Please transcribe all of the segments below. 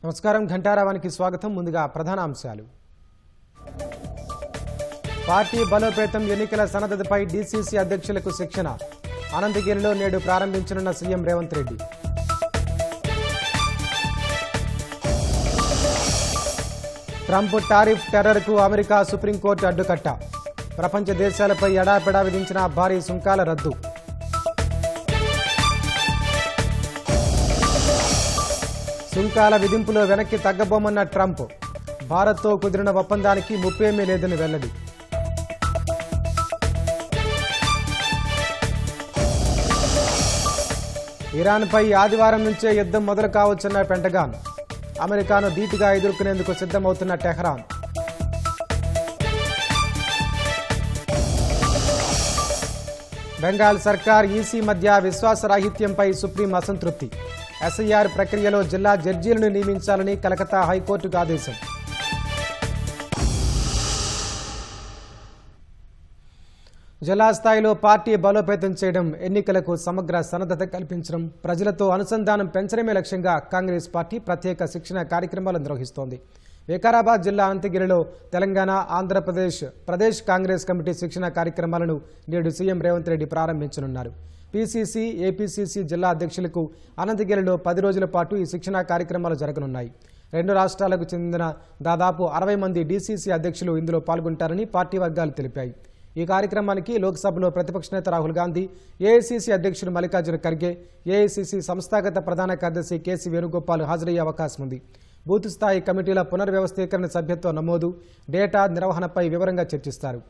నమస్కారం ఘంటారావానికి స్వాగతం. ముందుగా ప్రధాన అంశాలు. పార్టీ బలోపేతం ఎన్నికల సన్నద్ధతపై డీసీసీ అధ్యక్షులకు శిక్షణ. అనంతగిరిలో నేడు ప్రారంభించనున్న CM Revanth Reddy. Trump tariff టెర్రర్కు అమెరికా సుప్రీంకోర్టు అడ్డుకట్ట. ప్రపంచ దేశాలపై ఎడాపెడా విధించిన భారీ సుంకాల రద్దు. సుంకాల విధింపులో వెనక్కి తగ్గబోమన్న ట్రంప్. భారత్తో కుదిరిన ఒప్పందానికి ముప్పేమీ లేదని వెల్లడి. ఇరాన్పై ఆదివారం నుంచే యుద్ధం మొదలు కావచ్చన్న పెంటగాన్. అమెరికాను ధీటుగా ఎదుర్కొనేందుకు సిద్ధమవుతున్న టెహ్రాన్. బెంగాల్ సర్కార్ ఈసీ మధ్య విశ్వాసరాహిత్యంపై సుప్రీం అసంతృప్తి. ఎస్ఐఆర్ ప్రక్రియలో జిల్లా జడ్జీలను నియమించాలని కలకత్తా హైకోర్టుకు ఆదేశం. జిల్లా స్థాయిలో పార్టీ బలోపేతం చేయడం, ఎన్నికలకు సమగ్ర సన్నద్ధత కల్పించడం, ప్రజలతో అనుసంధానం పెంచడమే లక్ష్యంగా కాంగ్రెస్ పార్టీ ప్రత్యేక శిక్షణ కార్యక్రమాలు నిర్వహిస్తోంది. వికారాబాద్ జిల్లా అనంతగిరిలో తెలంగాణ, ఆంధ్రప్రదేశ్ ప్రదేశ్ కాంగ్రెస్ కమిటీ శిక్షణ కార్యక్రమాలను నేడు సీఎం రేవంత్ రెడ్డి ప్రారంభించనున్నారు. పీసీసీ, ఏపీసీసీ జిల్లా అధ్యక్షులకు అనంతగిరిలో 10 రోజుల పాటు ఈ శిక్షణా కార్యక్రమాలు జరగనున్నాయి. 2 రాష్ట్రాలకు చెందిన దాదాపు 60 మంది డీసీసీ అధ్యక్షులు ఇందులో పాల్గొంటారని పార్టీ వర్గాలు తెలిపాయి. ఈ కార్యక్రమానికి లోక్సభలో ప్రతిపక్ష నేత రాహుల్ గాంధీ, ఏఐసీసీ అధ్యక్షుడు మల్లికార్జున ఖర్గే, ఏఐసీసీ సంస్థాగత ప్రధాన కార్యదర్శి కేసీ వేణుగోపాల్ హాజరయ్యే అవకాశం ఉంది. బూత్ స్థాయి కమిటీల పునర్వ్యవస్థీకరణ, సభ్యత్వ నమోదు, డేటా నిర్వహణపై వివరంగా చర్చిస్తారు.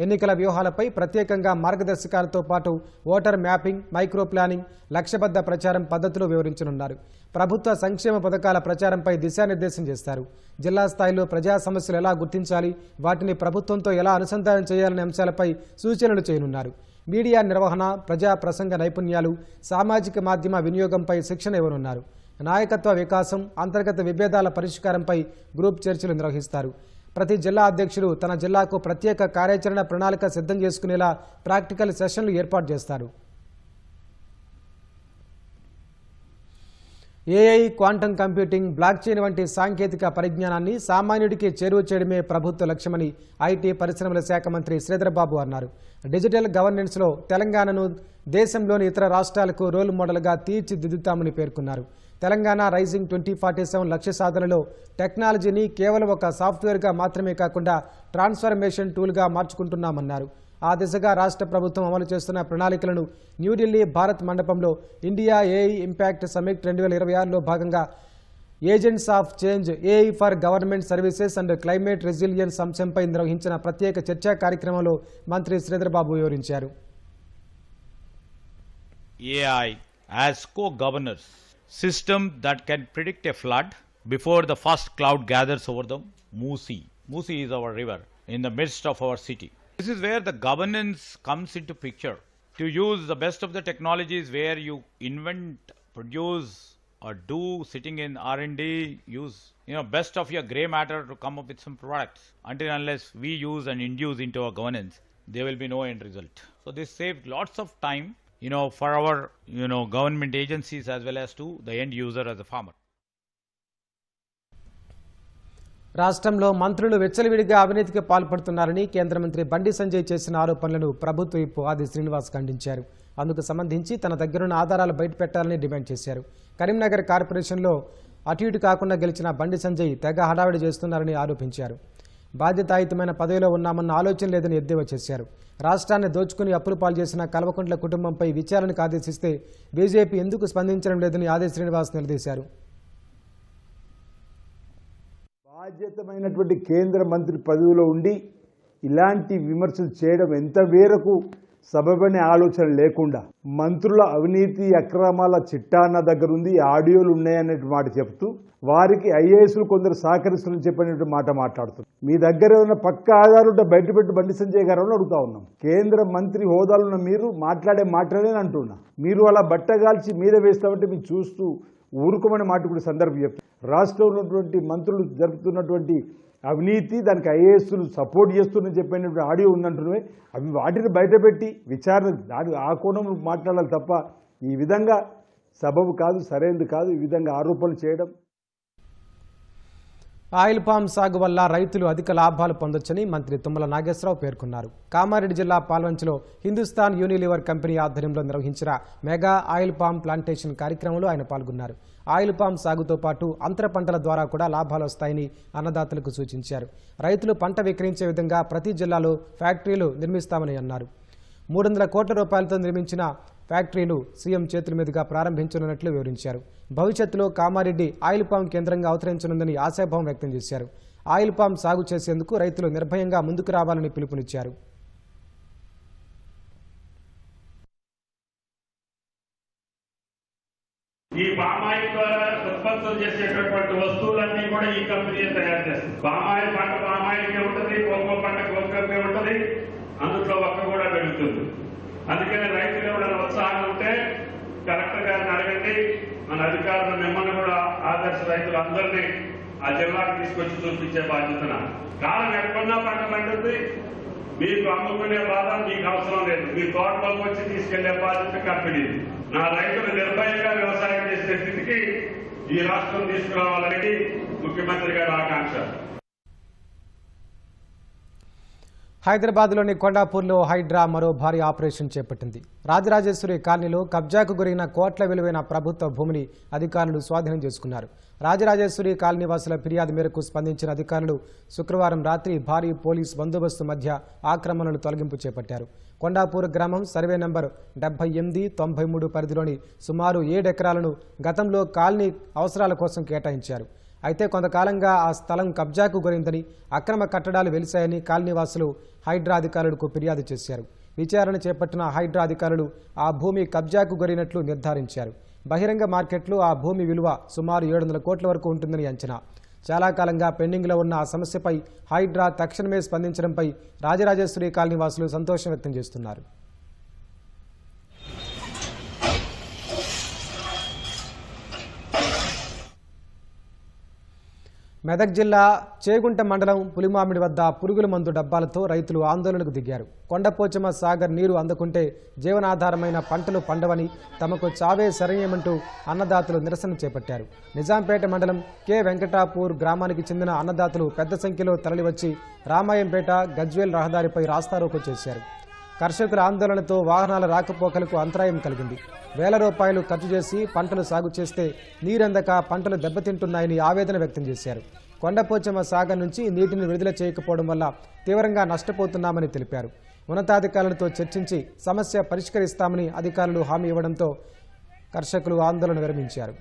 ఎన్నికల వ్యూహాలపై ప్రత్యేకంగా మార్గదర్శకాలతో పాటు ఓటర్ మ్యాపింగ్, మైక్రో ప్లానింగ్, లక్ష్యబద్ధ ప్రచారం పద్ధతులు వివరించనున్నారు. ప్రభుత్వ సంక్షేమ పథకాల ప్రచారంపై దిశానిర్దేశం చేస్తారు. జిల్లా స్థాయిలో ప్రజా సమస్యలు ఎలా గుర్తించాలి, వాటిని ప్రభుత్వంతో ఎలా అనుసంధానం చేయాలనే అంశాలపై సూచనలు చేయనున్నారు. మీడియా నిర్వహణ, ప్రజా ప్రసంగ నైపుణ్యాలు, సామాజిక మాధ్యమ వినియోగంపై శిక్షణ ఇవ్వనున్నారు. నాయకత్వ వికాసం, అంతర్గత విభేదాల పరిష్కారంపై గ్రూప్ చర్చలు నిర్వహిస్తారు. ప్రతి జిల్లా అధ్యక్షుడు తన జిల్లాకు ప్రత్యేక కార్యాచరణ ప్రణాళిక సిద్ధం చేసుకునేలా ప్రాక్టికల్ సెషన్లు ఏర్పాటు చేస్తారు. AI, quantum computing, block chain వంటి సాంకేతిక పరిజ్ఞానాన్ని సామాన్యుడికి చేరువ చేయడమే ప్రభుత్వ లక్ష్యమని ఐటీ పరిశ్రమల శాఖ మంత్రి శ్రీధర్బాబు అన్నారు. డిజిటల్ గవర్నెన్స్లో తెలంగాణను దేశంలోని ఇతర రాష్ట్రాలకు రోల్ మోడల్గా తీర్చిదిద్దుతామని పేర్కొన్నారు. తెలంగాణ రైజింగ్ 2047 లక్ష్య సాధనలో టెక్నాలజీని కేవలం ఒక సాఫ్ట్వేర్గా మాత్రమే కాకుండా ట్రాన్స్ఫర్మేషన్ టూల్గా మార్చుకుంటున్నామన్నారు. ఆ దిశగా రాష్ట్ర ప్రభుత్వం అమలు చేస్తున్న ప్రణాళికలను న్యూఢిల్లీ భారత్ మండపంలో ఇండియా ఏఐ ఇంపాక్ట్ సమిట్ 2026లో భాగంగా agents of change, AI for government services and climate resilience అంశంపై నిర్వహించిన ప్రత్యేక చర్చా కార్యక్రమంలో మంత్రి శ్రీధర్బాబు వివరించారు. AI as co-governors, system that can predict a flood before the first cloud gathers over the Musi. Musi is our river in the midst of our city. This is where the governance comes into picture. To use the best of the technologies where you invent, produce or do sitting in R&D, use best of your grey matter to come up with some products. Until unless we use and induce into our governance, there will be no end result. So this saved lots of time for our government agencies as well as to the end user as a farmer. రాష్ట్రంలో మంత్రులు వెచ్చలవిడిగా అవినీతికి పాల్పడుతున్నారని కేంద్ర మంత్రి బండి సంజయ్ చేసిన ఆరోపణలను ప్రభుత్వ whip ఆది శ్రీనివాస్ ఖండించారు. అందుకు సంబంధించి తన దగ్గరున్న ఆధారాలు బయటపెట్టాలని డిమాండ్ చేశారు. కరీంనగర్ కార్పొరేషన్లో అటు ఇటు కాకుండా గెలిచిన బండి సంజయ్ తెగ హడావిడి చేస్తున్నారని ఆరోపించారు. బాధ్యతాయుతమైన పదవిలో ఉన్నామన్న ఆలోచన లేదని ఎద్దేవా చేశారు. రాష్ట్రాన్ని దోచుకుని అప్పులు పాలు చేసిన కల్వకుంట్ల కుటుంబంపై విచారణకు ఆదేశిస్తే బీజేపీ ఎందుకు స్పందించడం లేదని ఆది శ్రీనివాస్ నిలదీశారు. బాధ్యతమైనటువంటి కేంద్ర మంత్రి పదవిలో ఉండి ఇలాంటి విమర్శలు చేయడం ఎంత మేరకు సబబనే ఆలోచన లేకుండా మంత్రుల అవినీతి అక్రమాల చిట్టా నా దగ్గర ఉంది, ఆడియోలు ఉన్నాయనే మాట చెప్తూ వారికి ఐఏఎస్లు కొందరు సహకరిస్తున్నారని చెప్పినట్టు మాట మాట్లాడుతున్నారు. మీ దగ్గర ఉన్న పక్క ఆధారాలు బయటపెట్టి బండి సంజయ్ గారు అడుగుతా ఉన్నాం. కేంద్ర మంత్రి హోదాలో ఉన్న మీరు మాట్లాడే అంటున్నా. మీరు అలా బట్టగాల్చి మీరే వేస్తామంటే మీరు చూస్తూ ఊరుకోమని మాట కూడా సందర్భం చెప్తారు. రాష్ట్రంలో ఉన్నటువంటి మంత్రులు జరుపుతున్నటువంటి అవినీతి, దానికి ఐఏఎస్లు సపోర్ట్ చేస్తున్న చెప్పినటువంటి ఆడియో ఉందంటున్నాయి. అవి వాటిని బయటపెట్టి విచారణ దాని ఆ కోణంలో మాట్లాడాలి తప్ప ఈ విధంగా సబబు కాదు, సరైనది కాదు ఈ విధంగా ఆరోపణలు చేయడం. ఆయిల్ పామ్ సాగు వల్ల రైతులు అధిక లాభాలు పొందొచ్చని మంత్రి తుమ్మల నాగేశ్వరరావు పేర్కొన్నారు. కామారెడ్డి జిల్లా పాల్వంచలో హిందుస్థాన్ యూనిలివర్ కంపెనీ ఆధ్వర్యంలో నిర్వహించిన మెగా ఆయిల్ పామ్ ప్లాంటేషన్ కార్యక్రమంలో ఆయన పాల్గొన్నారు. ఆయిల్ పామ్ సాగుతో పాటు అంతర పంటల ద్వారా కూడా లాభాలు వస్తాయని అన్నదాతలకు సూచించారు. రైతులు పంట విక్రయించే విధంగా ప్రతి జిల్లాలో ఫ్యాక్టరీలు నిర్మిస్తామని అన్నారు. 300 కోట్ల రూపాయలతో నిర్మించిన ఫ్యాక్టరీలు సీఎం చేతుల మీదుగా ప్రారంభించనున్నట్లు వివరించారు. భవిష్యత్తులో కామారెడ్డి ఆయిల్ పామ్ కేంద్రంగా అవతరించనుందని ఆశాభావం వ్యక్తం చేశారు. ఆయిల్ పామ్ సాగు చేసేందుకు రైతులు నిర్భయంగా ముందుకు రావాలని పిలుపునిచ్చారు. ఈ పామాయిల్ ద్వారా ఉత్పత్తులు చేసేటటువంటి వస్తువులన్నీ కూడా ఈ కంపెనీ తయారు చేస్తుంది. పామాయిల్ పంట పామాయిల్కే ఉంటుంది, కోకో పంట కోకోకే ఉంటుంది, అందులో ఒక్క కూడా పెరుగుతుంది. అందుకని రైతులు ఎవరైనా ఉత్సాహం ఉంటే కలెక్టర్ గారిని అడగండి, మన అధికారులు మిమ్మల్ని కూడా ఆదర్శ రైతులు అందరినీ ఆ జిల్లాకు తీసుకొచ్చి చూపించే బాధ్యతన. కాలం ఎక్కడున్నా పంట పండుతుంది. మీకు అమ్ముకునే బాధ మీకు అవసరం లేదు. మీ తోటలోకి వచ్చి తీసుకెళ్లే బాధ్యత కంపెనీ. నా రైతులు నిర్భయంగా వ్యవసాయం చేసే స్థితికి ఈ రాష్ట్రం తీసుకురావాలని ముఖ్యమంత్రి గారి ఆకాంక్ష. హైదరాబాద్లోని కొండాపూర్లో హైడ్రా మరో భారీ ఆపరేషన్ చేపట్టింది. రాజరాజేశ్వరి కాలనీలో కబ్జాకు గురైన కోట్ల విలువైన ప్రభుత్వ భూమిని అధికారులు స్వాధీనం చేసుకున్నారు. రాజరాజేశ్వరి కాలనీ వాసుల ఫిర్యాదు మేరకు స్పందించిన అధికారులు శుక్రవారం రాత్రి భారీ పోలీస్ బందోబస్తు మధ్య ఆక్రమణలు తొలగింపు చేపట్టారు. కొండాపూర్ గ్రామం సర్వే నంబర్ 78-93 పరిధిలోని సుమారు 7 ఎకరాలను గతంలో కాలనీ అవసరాల కోసం కేటాయించారు. అయితే కొంతకాలంగా ఆ స్థలం కబ్జాకు గురైందని, అక్రమ కట్టడాలు వెలిశాయని కాలనీవాసులు హైడ్రా అధికారులకు ఫిర్యాదు చేశారు. విచారణ చేపట్టిన హైడ్రా అధికారులు ఆ భూమి కబ్జాకు గురైనట్లు నిర్ధారించారు. బహిరంగ మార్కెట్లో ఆ భూమి విలువ సుమారు 700 కోట్ల వరకు ఉంటుందని అంచనా. చాలా కాలంగా పెండింగ్లో ఉన్న ఆ సమస్యపై హైడ్రా తక్షణమే స్పందించడంపై రాజరాజేశ్వరి కాలనీవాసులు సంతోషం వ్యక్తం చేస్తున్నారు. మెదక్ జిల్లా చేగుంట మండలం పులిమామిడి వద్ద పురుగుల మందు డబ్బాలతో రైతులు ఆందోళనకు దిగారు. కొండపోచమ్మ సాగర్ నీరు అందకుంటే జీవనాధారమైన పంటలు పండవని, తమకు చావే శరణ్యమంటూ అన్నదాతలు నిరసన చేపట్టారు. నిజాంపేట మండలం కె వెంకటాపూర్ గ్రామానికి చెందిన అన్నదాతలు పెద్ద సంఖ్యలో తరలివచ్చి రామాయంపేట గజ్వేల్ రహదారిపై రాస్తారోకో చేశారు. కర్షకుల ఆందోళనతో వాహనాల రాకపోకలకు అంతరాయం కలిగింది. వేల రూపాయలు ఖర్చు చేసి పంటలు సాగు చేస్తే నీరందక పంటలు దెబ్బతింటున్నాయని ఆవేదన వ్యక్తం చేశారు. కొండపోచమ్మ సాగర్ నుంచి నీటిని విడుదల చేయకపోవడం వల్ల తీవ్రంగా నష్టపోతున్నామని తెలిపారు. ఉన్నతాధికారులతో చర్చించి సమస్య పరిష్కరిస్తామని అధికారులు హామీ ఇవ్వడంతో కర్షకులు ఆందోళన విరమించారు.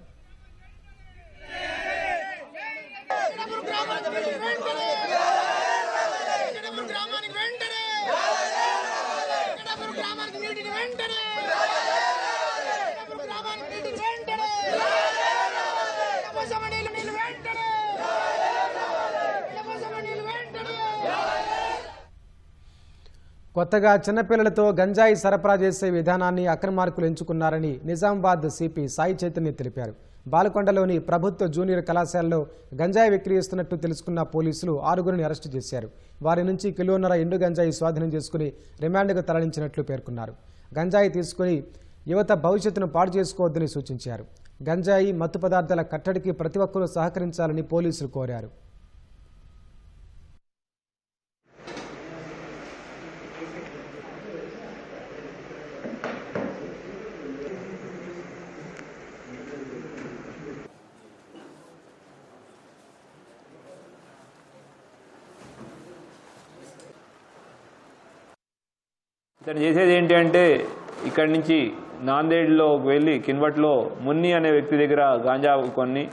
కొత్తగా చిన్నపిల్లలతో గంజాయి సరఫరా చేసే విధానాన్ని అక్రమార్కులు ఎంచుకున్నారని నిజామాబాద్ సిపి సాయి చైతన్య తెలిపారు. బాలకొండలోని ప్రభుత్వ జూనియర్ కళాశాలలో గంజాయి విక్రయిస్తున్నట్టు తెలుసుకున్న పోలీసులు 6గురిని అరెస్టు చేశారు. వారి నుంచి కిలోన్నర ఎండు గంజాయి స్వాధీనం చేసుకుని రిమాండ్కు తరలించినట్లు పేర్కొన్నారు. గంజాయి తీసుకుని యువత భవిష్యత్తును పాడు చేసుకోవద్దని సూచించారు. గంజాయి మత్తు పదార్థాల కట్టడికి ప్రతి ఒక్కరూ సహకరించాలని పోలీసులు కోరారు. ఇతను చేసేది ఏంటి అంటే ఇక్కడి నుంచి నాందేడ్లో వెళ్ళి కిన్వట్లో మున్ని అనే వ్యక్తి దగ్గర గాంజా కొన్ని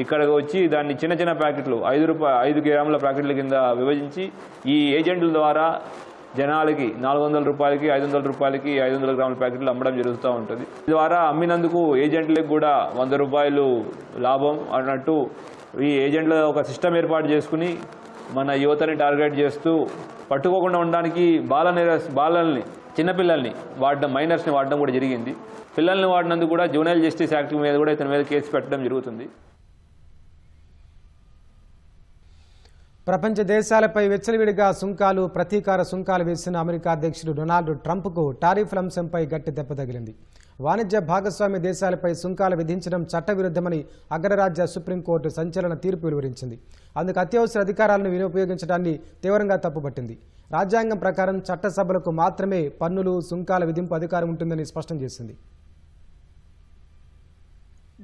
ఇక్కడికి వచ్చి దాన్ని చిన్న చిన్న ప్యాకెట్లు 5 గ్రాముల ప్యాకెట్ల కింద విభజించి ఈ ఏజెంట్ల ద్వారా జనాలకి 400 రూపాయలకి 500 రూపాయలకి 500 గ్రాముల ప్యాకెట్లు అమ్మడం జరుగుతూ ఉంటుంది. ఈ ద్వారా అమ్మినందుకు ఏజెంట్లకు కూడా 100 రూపాయలు లాభం అన్నట్టు ఈ ఏజెంట్ల ఒక సిస్టమ్ ఏర్పాటు చేసుకుని మన యువతని టార్గెట్ చేస్తూ పట్టుకోకుండా ఉండడానికి బాలల్ని చిన్నపిల్లల్ని వాడడం, మైనర్స్ని వాడడం కూడా జరిగింది. పిల్లల్ని వాడినందుకు కూడా జూనైల్ జస్టిస్ యాక్ట్ మీద కూడా ఇతని మీద కేసు పెట్టడం జరుగుతుంది. ప్రపంచ దేశాలపై విచ్చలవిడిగా సుంకాలు, ప్రతీకార సుంకాలు వేసిన అమెరికా అధ్యక్షుడు డొనాల్డ్ ట్రంప్కు టారిఫ్ల అంశంపై గట్టి దెబ్బ తగిలింది. వాణిజ్య భాగస్వామ్య దేశాలపై సుంకాలు విధించడం చట్టవిరుద్ధమని అగ్రరాజ్య సుప్రీంకోర్టు సంచలన తీర్పు వెలువరించింది. అందుకు అత్యవసర అధికారాలను వినియోగించడాన్ని తీవ్రంగా తప్పుపట్టింది. రాజ్యాంగం ప్రకారం చట్టసభలకు మాత్రమే పన్నులు, సుంకాల విధింపు అధికారం ఉంటుందని స్పష్టం చేసింది.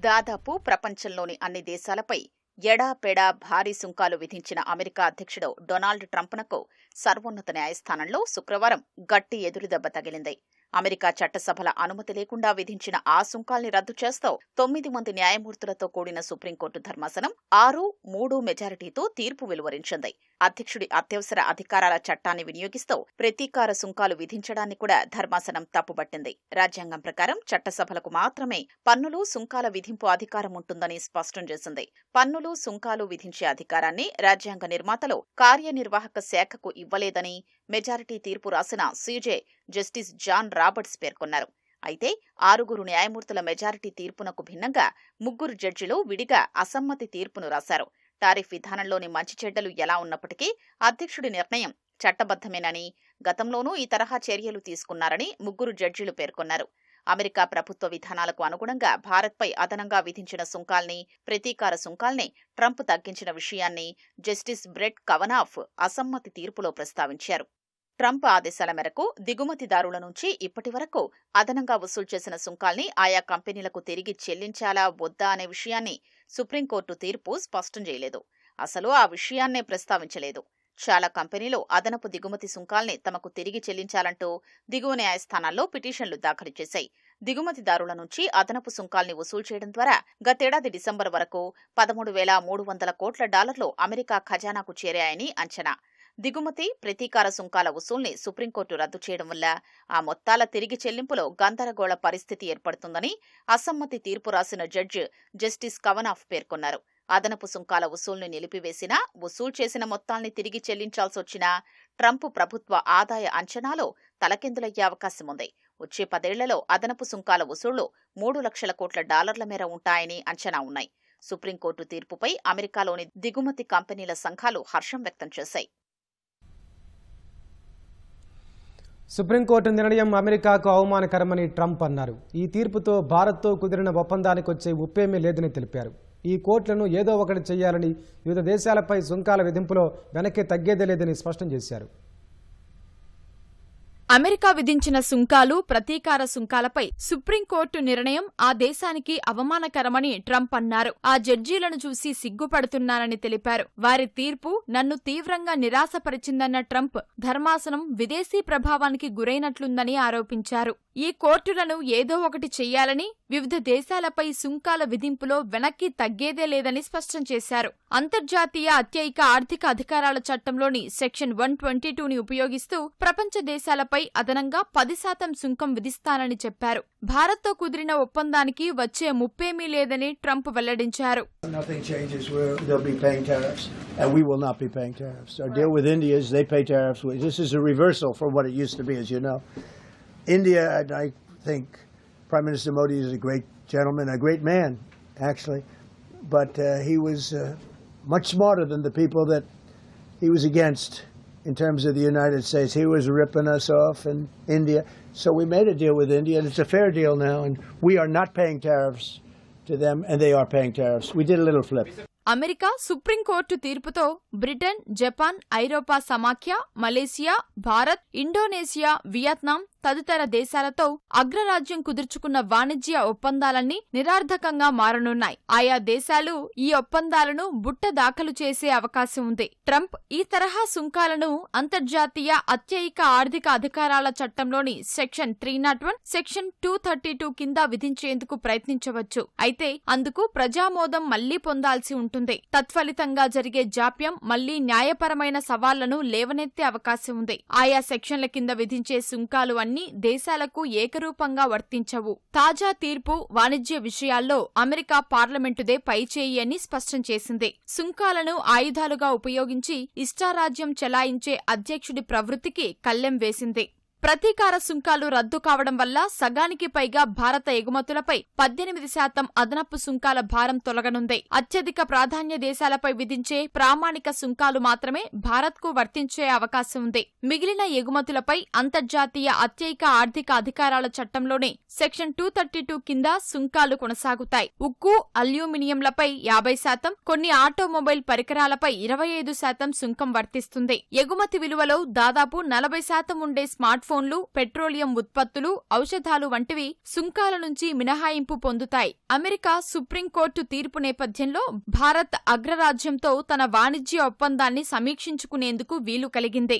దాదాపు ప్రపంచంలోని అన్ని దేశాలపై ఎడాపెడా భారీ సుంకాలు విధించిన అమెరికా అధ్యక్షుడు డొనాల్డ్ ట్రంప్నకు సర్వోన్నత న్యాయస్థానంలో శుక్రవారం గట్టి ఎదురుదెబ్బ తగిలింది. అమెరికా చట్టసభల అనుమతి లేకుండా విధించిన ఆ సుంకాల్ని రద్దు చేస్తూ 9 మంది న్యాయమూర్తులతో కూడిన సుప్రీంకోర్టు ధర్మాసనం 6-3 మెజారిటీతో తీర్పు వెలువరించింది. అధ్యక్షుడి అత్యవసర అధికారాల చట్టాన్ని వినియోగిస్తూ ప్రతీకార సుంకాలు విధించడాన్ని కూడా ధర్మాసనం తప్పుపట్టింది. రాజ్యాంగం ప్రకారం చట్టసభలకు మాత్రమే పన్నులు, సుంకాల విధింపు అధికారం ఉంటుందని స్పష్టం చేసింది. పన్నులు, సుంకాలు విధించే అధికారాన్ని రాజ్యాంగ నిర్మాతలు కార్యనిర్వాహక శాఖకు ఇవ్వలేదని మెజారిటీ తీర్పు రాసిన సీజే జస్టిస్ జాన్ రాబర్ట్స్ పేర్కొన్నారు. అయితే 6 న్యాయమూర్తుల మెజారిటీ తీర్పునకు భిన్నంగా 3 జడ్జిలు విడిగా అసమ్మతి తీర్పును రాశారు. టారిఫ్ విధానంలోని మంచి చెడ్డలు ఎలా ఉన్నప్పటికీ అధ్యక్షుడి నిర్ణయం చట్టబద్దమేనని, గతంలోనూ ఈ తరహా చర్యలు తీసుకున్నారని 3 జడ్జిలు పేర్కొన్నారు. అమెరికా ప్రభుత్వ విధానాలకు అనుగుణంగా భారత్పై అదనంగా విధించిన సుంకాల్ని, ప్రతీకార సుంకాల్ని ట్రంప్ తగ్గించిన విషయాన్ని జస్టిస్ బ్రెట్ కవనాఫ్ అసమ్మతి తీర్పులో ప్రస్తావించారు. ట్రంప్ ఆదేశాల మేరకు దిగుమతిదారుల నుంచి ఇప్పటి వరకు అదనంగా వసూలు చేసిన సుంకాల్ని ఆయా కంపెనీలకు తిరిగి చెల్లించాలా వద్దా అనే విషయాన్ని సుప్రీంకోర్టు తీర్పు స్పష్టం చేయలేదు. అసలు ఆ విషయాన్నే ప్రస్తావించలేదు. చాలా కంపెనీలు అదనపు దిగుమతి సుంకాల్ని తమకు తిరిగి చెల్లించాలంటూ దిగువ న్యాయస్థానాల్లో పిటిషన్లు దాఖలు చేశాయి. దిగుమతిదారుల నుంచి అదనపు సుంకాల్ని వసూలు చేయడం ద్వారా గతేడాది డిసెంబర్ వరకు $13,300 కోట్ల అమెరికా ఖజానాకు చేరాయని అంచనా. దిగుమతి, ప్రతీకార సుంకాల వసూల్ని సుప్రీంకోర్టు రద్దు చేయడం వల్ల ఆ మొత్తాల తిరిగి చెల్లింపులో గందరగోళ పరిస్థితి ఏర్పడుతుందని అసమ్మతి తీర్పు రాసిన జడ్జి జస్టిస్ కవనాఫ్ పేర్కొన్నారు. అదనపు సుంకాల వసూల్ని నిలిపివేసినా, వసూలు చేసిన మొత్తాల్ని తిరిగి చెల్లించాల్సొచ్చినా ట్రంప్ ప్రభుత్వ ఆదాయ అంచనాలో తలకిందులయ్యే అవకాశం ఉంది. వచ్చే 10 ఏళ్లలో అదనపు సుంకాల వసూళ్లు $3 లక్షల కోట్ల మేర ఉంటాయని అంచనా ఉన్నాయి. సుప్రీంకోర్టు తీర్పుపై అమెరికాలోని దిగుమతి కంపెనీల సంఘాలు హర్షం వ్యక్తం చేశాయి. సుప్రీంకోర్టు నిర్ణయం అమెరికాకు అవమానకరమని ట్రంప్ అన్నారు. ఈ తీర్పుతో భారత్తో కుదిరిన ఒప్పందానికి వచ్చే ఉప్పేమీ లేదని తెలిపారు. ఈ కోర్టులను ఏదో ఒకటి చేయాలని, వివిధ దేశాలపై సుంకాల విధింపులో వెనక్కి తగ్గేదే లేదని స్పష్టం చేశారు. అమెరికా విధించిన సుంకాలు, ప్రతీకార సుంకాలపై సుప్రీంకోర్టు నిర్ణయం ఆ దేశానికి అవమానకరమని ట్రంప్ అన్నారు. ఆ జడ్జీలను చూసి సిగ్గుపడుతున్నానని తెలిపారు. వారి తీర్పు నన్ను తీవ్రంగా నిరాశపరిచిందన్న ట్రంప్ ధర్మాసనం విదేశీ ప్రభావానికి గురైనట్లుందని ఆరోపించారు. ఈ కోర్టులను ఏదో ఒకటి చెయ్యాలని, వివిధ దేశాలపై సుంకాల విధింపులో వెనక్కి తగ్గేదే లేదని స్పష్టం చేశారు. అంతర్జాతీయ అత్యయిక ఆర్థిక అధికారాల చట్టంలోని సెక్షన్ 122ని ఉపయోగిస్తూ ప్రపంచ దేశాలపై అదనంగా 10% సుంకం విధిస్తానని చెప్పారు. భారత్తో కుదిరిన ఒప్పందానికి వచ్చే ముప్పేమీ లేదని ట్రంప్ వెల్లడించారు. Nothing changes. They'll be paying tariffs, and we will not be paying tariffs. Our deal with India is they pay tariffs. This is a reversal from what it used to be, as you know. India, and I think Prime Minister Modi is a great gentleman, a great man, actually, but he was much smarter than the people that he was against in terms of the United States. He was ripping us off in India. So we made a deal with India, and it's a fair deal now, and we are not paying tariffs to them, and they are paying tariffs. We did a little flip. America supreme court తీర్పుతో Britain, Japan, ఐరోపా సమాఖ్య, Malaysia, Bharat, Indonesia, Vietnam తదితర దేశాలతో అగ్రరాజ్యం కుదుర్చుకున్న వాణిజ్య ఒప్పందాలన్నీ నిరర్థకంగా మారనున్నాయి. ఆయా దేశాలు ఈ ఒప్పందాలను బుట్ట దాఖలు చేసే అవకాశం ఉంది. ట్రంప్ ఈ తరహా సుంకాలను అంతర్జాతీయ అత్యయిక ఆర్థిక అధికారాల చట్టంలోని సెక్షన్ 301, సెక్షన్ 232 కింద విధించేందుకు ప్రయత్నించవచ్చు. అయితే అందుకు ప్రజామోదం మళ్లీ పొందాల్సి ఉంటుంది. తత్ఫలితంగా జరిగే జాప్యం మళ్లీ న్యాయపరమైన సవాళ్లను లేవనెత్తే అవకాశం ఉంది. ఆయా సెక్షన్ల కింద విధించే సుంకాలు అన్ని దేశాలకు ఏకరూపంగా వర్తించవు. తాజా తీర్పు వాణిజ్య విషయాల్లో అమెరికా పార్లమెంటుదే పైచేయి అని స్పష్టం చేసింది. సుంకాలను ఆయుధాలుగా ఉపయోగించి ఇష్టారాజ్యం చెలాయించే అధ్యక్షుడి ప్రవృత్తికి కళ్లెం వేసింది. ప్రతీకార సుంకాలు రద్దు కావడం వల్ల సగానికి పైగా భారత ఎగుమతులపై 18% అదనపు సుంకాల భారం తొలగనుంది. అత్యధిక ప్రాధాన్య దేశాలపై విధించే ప్రామాణిక సుంకాలు మాత్రమే భారత్కు వర్తించే అవకాశం ఉంది. మిగిలిన ఎగుమతులపై అంతర్జాతీయ అత్యయిక ఆర్థిక అధికారాల చట్టంలోని సెక్షన్ 232 కింద సుంకాలు కొనసాగుతాయి. ఉక్కు, అల్యూమినియంలపై 50%, కొన్ని ఆటోమొబైల్ పరికరాలపై 25% సుంకం వర్తిస్తుంది. ఎగుమతి విలువలో దాదాపు 40% ఉండే స్మార్ట్ ఫోన్లు, పెట్రోలియం ఉత్పత్తులు, ఔషధాలు వంటివి సుంకాల నుంచి మినహాయింపు పొందుతాయి. అమెరికా సుప్రీంకోర్టు తీర్పు నేపథ్యంలో భారత్ అగ్రరాజ్యంతో తన వాణిజ్య ఒప్పందాన్ని సమీక్షించుకునేందుకు వీలు కలిగింది.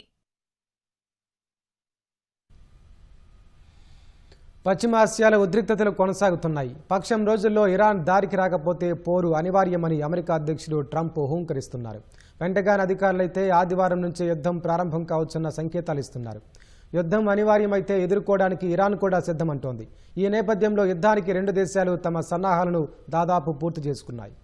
పశ్చిమాసియాలో ఉద్రిక్తతలు కొనసాగుతున్నాయి. పక్షం రోజుల్లో ఇరాన్ దారికి రాకపోతే పోరు అనివార్యమని అమెరికా అధ్యక్షుడు ట్రంప్ హూంకరిస్తున్నారు. పెంటగాన్ అధికారులైతే ఆదివారం నుంచి యుద్ధం ప్రారంభం కావచ్చన్న సంకేతాలు ఇస్తున్నారు. యుద్ధం అనివార్యమైతే ఎదుర్కోవడానికి ఇరాన్ కూడా సిద్ధమంటోంది. ఈ నేపథ్యంలో యుద్ధానికి రెండు దేశాలు తమ సన్నాహాలను దాదాపు పూర్తి చేసుకున్నాయి.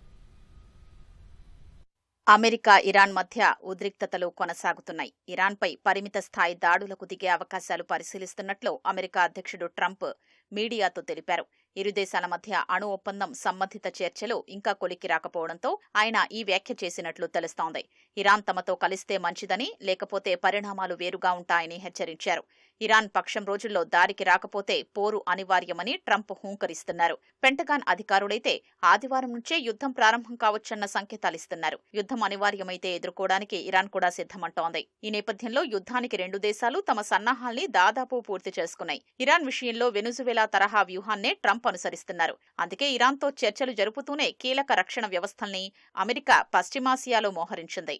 అమెరికా, ఇరాన్ మధ్య ఉద్రిక్తతలు కొనసాగుతున్నాయి. ఇరాన్పై పరిమిత స్థాయి దాడులకు దిగే అవకాశాలు పరిశీలిస్తున్నట్లు అమెరికా అధ్యక్షుడు ట్రంప్ మీడియాతో తెలిపారు. ఇరు దేశాల మధ్య అణు ఒప్పందం సంబంధిత చర్చలు ఇంకా కొలిక్కి రాకపోవడంతో ఆయన ఈ వ్యాఖ్య చేసినట్లు తెలుస్తోంది. ఇరాన్ తమతో కలిస్తే మంచిదని, లేకపోతే పరిణామాలు వేరుగా ఉంటాయని హెచ్చరించారు. ఇరాన్ పక్షం రోజుల్లో దారికి రాకపోతే పోరు అనివార్యమని ట్రంప్ హూంకరిస్తున్నారు. పెంటగాన్ అధికారులైతే ఆదివారం నుంచే యుద్ధం ప్రారంభం కావచ్చన్న సంకేతాలిస్తున్నారు. యుద్ధం అనివార్యమైతే ఎదుర్కోవడానికి ఇరాన్ కూడా సిద్ధమంటోంది. ఈ నేపథ్యంలో యుద్ధానికి రెండు దేశాలు తమ సన్నాహాల్ని దాదాపు పూర్తి చేసుకున్నాయి. ఇరాన్ విషయంలో వెనుజువేలా తరహా వ్యూహాన్నే ట్రంప్ అనుసరిస్తున్నారు. అందుకే ఇరాన్తో చర్చలు జరుపుతూనే కీలక రక్షణ వ్యవస్థల్ని అమెరికా పశ్చిమాసియాలో మోహరించింది.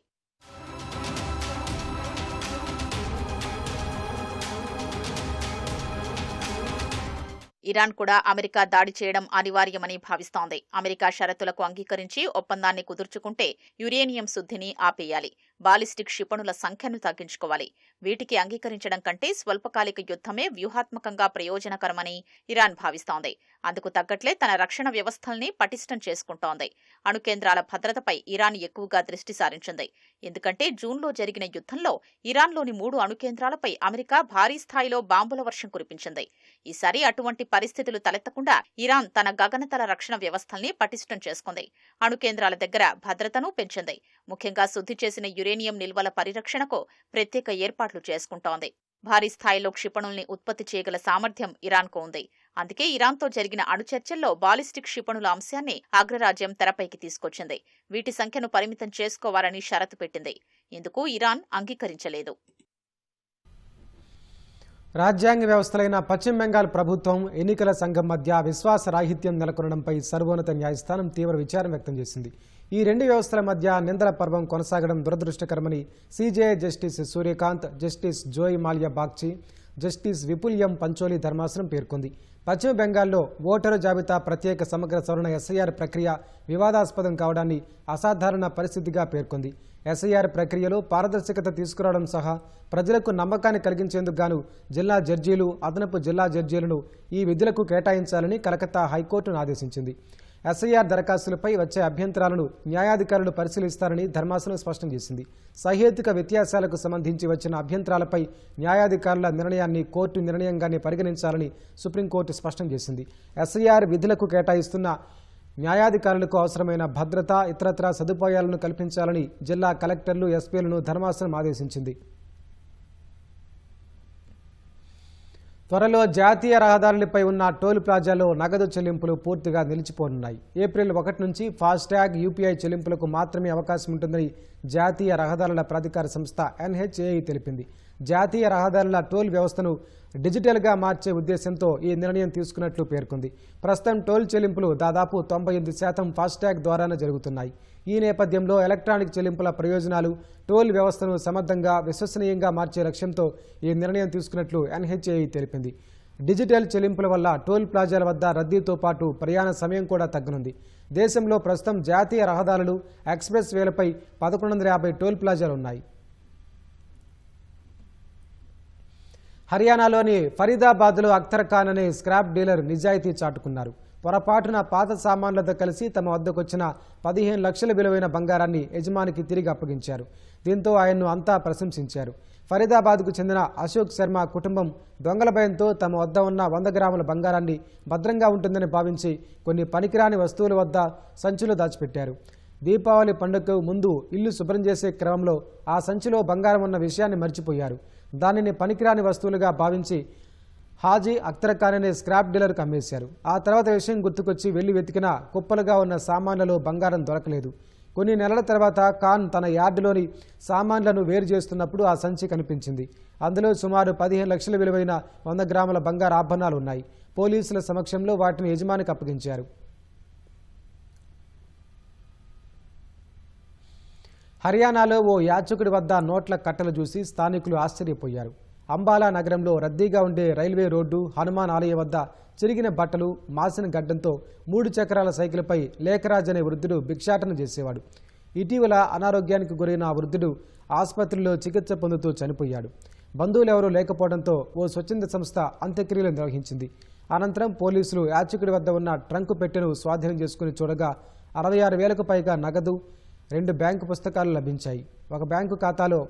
ఇరాన్ కూడా అమెరికా దాడి చేయడం అనివార్యమని భావిస్తోంది. అమెరికా షరతులకు అంగీకరించి ఒప్పందాన్ని కుదుర్చుకుంటే యురేనియం శుద్ధిని ఆపేయాలి, బాలిస్టిక్ క్షిపణుల సంఖ్యను తగ్గించుకోవాలి. వీటికి అంగీకరించడం కంటే స్వల్పకాలిక యుద్ధమే వ్యూహాత్మకంగా ప్రయోజనకరమని ఇరాన్ భావిస్తోంది. అందుకు తగ్గట్లే తన రక్షణ వ్యవస్థల్ని పటిష్టం చేసుకుంటోంది. అణు కేంద్రాల భద్రతపై ఇరాన్ ఎక్కువగా దృష్టి సారించింది. ఎందుకంటే జూన్లో జరిగిన యుద్ధంలో ఇరాన్లోని 3 అణు కేంద్రాలపై అమెరికా భారీ స్థాయిలో బాంబుల వర్షం కురిపించింది. ఈసారి అటువంటి పరిస్థితులు తలెత్తకుండా ఇరాన్ తన గగనతల రక్షణ వ్యవస్థల్ని పటిష్టం చేసుకుంది. అణు కేంద్రాల దగ్గర భద్రతను పెంచింది. ముఖ్యంగా శుద్ధి చేసిన యురేనియం నిల్వల పరిరక్షణకు ప్రత్యేక ఏర్పాట్లు చేసుకుంటోంది. భారీ స్థాయిలో క్షిపణుల్ని ఉత్పత్తి చేయగల సామర్థ్యం ఇరాన్కు ఉంది. అందుకే ఇరాన్తో జరిగిన అణు చర్చల్లో బాలిస్టిక్ క్షిపణుల అంశాన్ని అగ్రరాజ్యం తెరపైకి తీసుకొచ్చింది. వీటి సంఖ్యను పరిమితం చేసుకోవాలని షరతు పెట్టింది. ఇందుకు ఇరాన్ అంగీకరించలేదు. రాజ్యాంగ వ్యవస్థలైన పశ్చిమ బెంగాల్ ప్రభుత్వం, ఎన్నికల సంఘం మధ్య విశ్వాసరాహిత్యం నెలకొనడంపై సర్వోన్నత న్యాయస్థానం తీవ్ర విచారం వ్యక్తం చేసింది. ఈ రెండు వ్యవస్థల మధ్య నిందల పర్వం కొనసాగడం దురదృష్టకరమని CJI justice Suryakant, justice Joymalya Bagchi, justice Vipul M Pancholi ధర్మాసనం పేర్కొంది. పశ్చిమ బెంగాల్లో ఓటరు జాబితా ప్రత్యేక సమగ్ర సవరణ ఎస్ఐఆర్ ప్రక్రియ వివాదాస్పదం కావడాన్ని అసాధారణ పరిస్థితిగా పేర్కొంది. ఎస్ఐఆర్ ప్రక్రియలో పారదర్శకత తీసుకురావడం సహా ప్రజలకు నమ్మకాన్ని కలిగించేందుకు గాను జిల్లా జడ్జీలు, అదనపు జిల్లా జడ్జీలను ఈ విధులకు కేటాయించాలని కలకత్తా హైకోర్టును ఆదేశించింది. ఎస్ఐఆర్ దరఖాస్తులపై వచ్చే అభ్యంతరాలను న్యాయాధికారులు పరిశీలిస్తారని ధర్మాసనం స్పష్టం చేసింది. సహేతుక వ్యత్యాసాలకు సంబంధించి వచ్చిన అభ్యంతరాలపై న్యాయాధికారుల నిర్ణయాన్ని కోర్టు నిర్ణయంగానే పరిగణించాలని సుప్రీంకోర్టు స్పష్టం చేసింది. ఎస్ఐఆర్ విధులకు కేటాయిస్తున్న న్యాయాధికారులకు అవసరమైన భద్రత, ఇతరత్రా సదుపాయాలను కల్పించాలని జిల్లా కలెక్టర్లు, ఎస్పీలను ధర్మాసనం ఆదేశించింది. త్వరలో జాతీయ రహదారులపై ఉన్న టోల్ ప్లాజాలో నగదు చెల్లింపులు పూర్తిగా నిలిచిపోనున్నాయి. ఏప్రిల్ 1 నుంచి ఫాస్టాగ్, యూపీఐ చెల్లింపులకు మాత్రమే అవకాశం ఉంటుందని జాతీయ రహదారుల ప్రాధికార సంస్థ NHAI తెలిపింది. జాతీయ రహదారుల టోల్ వ్యవస్థను డిజిటల్గా మార్చే ఉద్దేశంతో ఈ నిర్ణయం తీసుకున్నట్లు పేర్కొంది. ప్రస్తుతం టోల్ చెల్లింపులు దాదాపు 98% ఫాస్టాగ్ ద్వారానే జరుగుతున్నాయి. ఈ నేపథ్యంలో ఎలక్ట్రానిక్ చెల్లింపుల ప్రయోజనాలు, టోల్ వ్యవస్థను సమర్థంగా, విశ్వసనీయంగా మార్చే లక్ష్యంతో ఈ నిర్ణయం తీసుకున్నట్లు NHAI తెలిపింది. డిజిటల్ చెల్లింపుల వల్ల టోల్ ప్లాజాల వద్ద రద్దీతో పాటు ప్రయాణ సమయం కూడా తగ్గనుంది. దేశంలో ప్రస్తుతం జాతీయ రహదారులు, ఎక్స్ప్రెస్ వేలపై 1150 టోల్ ప్లాజాలున్నాయి. హర్యానాలోని ఫరీదాబాద్లో అఖ్తర్ ఖాన్ అనే స్క్రాప్ డీలర్ నిజాయితీ చాటుకున్నారు. పొరపాటున పాత సామాన్లతో కలిసి తమ వద్దకొచ్చిన 15 లక్షల విలువైన బంగారాన్ని యజమానికి తిరిగి అప్పగించారు. దీంతో ఆయన్ను అంతా ప్రశంసించారు. ఫరీదాబాద్కు చెందిన అశోక్ శర్మ కుటుంబం దొంగల భయంతో తమ వద్ద ఉన్న 100 గ్రాముల బంగారాన్ని భద్రంగా ఉంటుందని భావించి కొన్ని పనికిరాని వస్తువుల వద్ద సంచులు దాచిపెట్టారు. దీపావళి పండుగకు ముందు ఇల్లు శుభ్రం చేసే క్రమంలో ఆ సంచిలో బంగారం ఉన్న విషయాన్ని మర్చిపోయారు. దానిని పనికిరాని వస్తువులుగా భావించి హాజీ అఖ్తర్ ఖాన్ అనే స్క్రాప్ డీలర్కు అమ్మేశారు. ఆ తర్వాత విషయం గుర్తుకొచ్చి వెళ్లి వెతికినా కుప్పలుగా ఉన్న సామాన్లలో బంగారం దొరకలేదు. కొన్ని నెలల తర్వాత ఖాన్ తన యార్డులోని సామాన్లను వేరు చేస్తున్నప్పుడు ఆ సంచి కనిపించింది. అందులో సుమారు 15 లక్షల విలువైన 100 గ్రాముల బంగారు ఆభరణాలు ఉన్నాయి. పోలీసుల సమక్షంలో వాటిని యజమానికి అప్పగించారు. హర్యానాలో ఓ యాచకుడి వద్ద నోట్ల కట్టలు చూసి స్థానికులు ఆశ్చర్యపోయారు. అంబాలా నగరంలో రద్దీగా ఉండే రైల్వే రోడ్డు హనుమాన్ ఆలయం వద్ద చిరిగిన బట్టలు, మాసిన గడ్డంతో 3 చక్రాల సైకిల్పై లేఖరాజ్ అనే వృద్ధుడు భిక్షాటన చేసేవాడు. ఇటీవల అనారోగ్యానికి గురైన ఆ వృద్ధుడు ఆసుపత్రిలో చికిత్స పొందుతూ చనిపోయాడు. బంధువులెవరూ లేకపోవడంతో ఓ స్వచ్ఛంద సంస్థ అంత్యక్రియలు నిర్వహించింది. అనంతరం పోలీసులు యాచకుడి వద్ద ఉన్న ట్రంకు పెట్టెను స్వాధీనం చేసుకుని చూడగా 66,000కు పైగా నగదు, 2 బ్యాంకు పుస్తకాలు లభించాయి. ఒక బ్యాంకు ఖాతాలో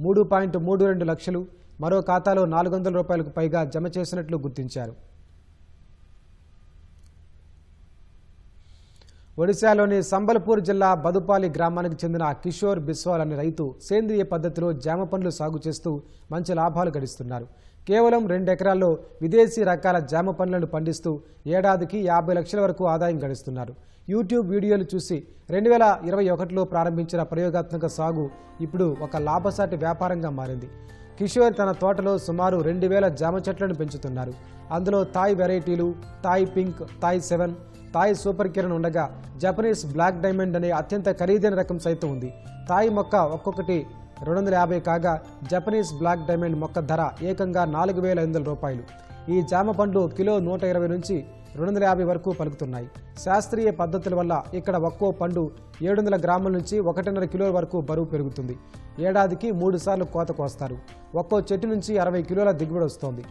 3.32 లక్షలు, మరో ఖాతాలో 400 రూపాయలకు పైగా జమ చేసినట్లు గుర్తించారు. ఒడిశాలోని సంబల్పూర్ జిల్లా బదుపాలి గ్రామానికి చెందిన కిషోర్ బిస్వాల్ అనే రైతు సేంద్రియ పద్ధతిలో జామ పండ్లు సాగు చేస్తూ మంచి లాభాలు గడిస్తున్నారు. కేవలం 2 ఎకరాల్లో విదేశీ రకాల జామ పండ్లను పండిస్తూ ఏడాదికి 50 లక్షల వరకు ఆదాయం గడిస్తున్నారు. యూట్యూబ్ వీడియోలు చూసి 2021లో ప్రారంభించిన ప్రయోగాత్మక సాగు ఇప్పుడు ఒక లాభసాటి వ్యాపారంగా మారింది. కిషోర్ తన తోటలో సుమారు 2000 జామ చెట్లను పెంచుతున్నారు. అందులో థాయ్ వెరైటీలు, Thai pink, Thai 7, Thai super Kiran ఉండగా జపనీస్ బ్లాక్ డైమండ్ అనే అత్యంత ఖరీదైన రకం సైతం ఉంది. థాయ్ మొక్క ఒక్కొక్కటి 250 కాగా జపనీస్ బ్లాక్ డైమండ్ మొక్క ధర ఏకంగా 4,500 రూపాయలు. ఈ జామ పండ్లు కిలో 120 నుంచి 250 వరకు పలుకుతున్నాయి. శాస్త్రీయ పద్ధతుల వల్ల ఇక్కడ ఒక్కో పండు 700 గ్రాముల నుంచి 1.5 కిలోల వరకు బరువు పెరుగుతుంది. ఏడాదికి 3 సార్లు కోత కోస్తారు. ఒక్కో చెట్టు నుంచి 60 కిలోల దిగుబడి వస్తోంది.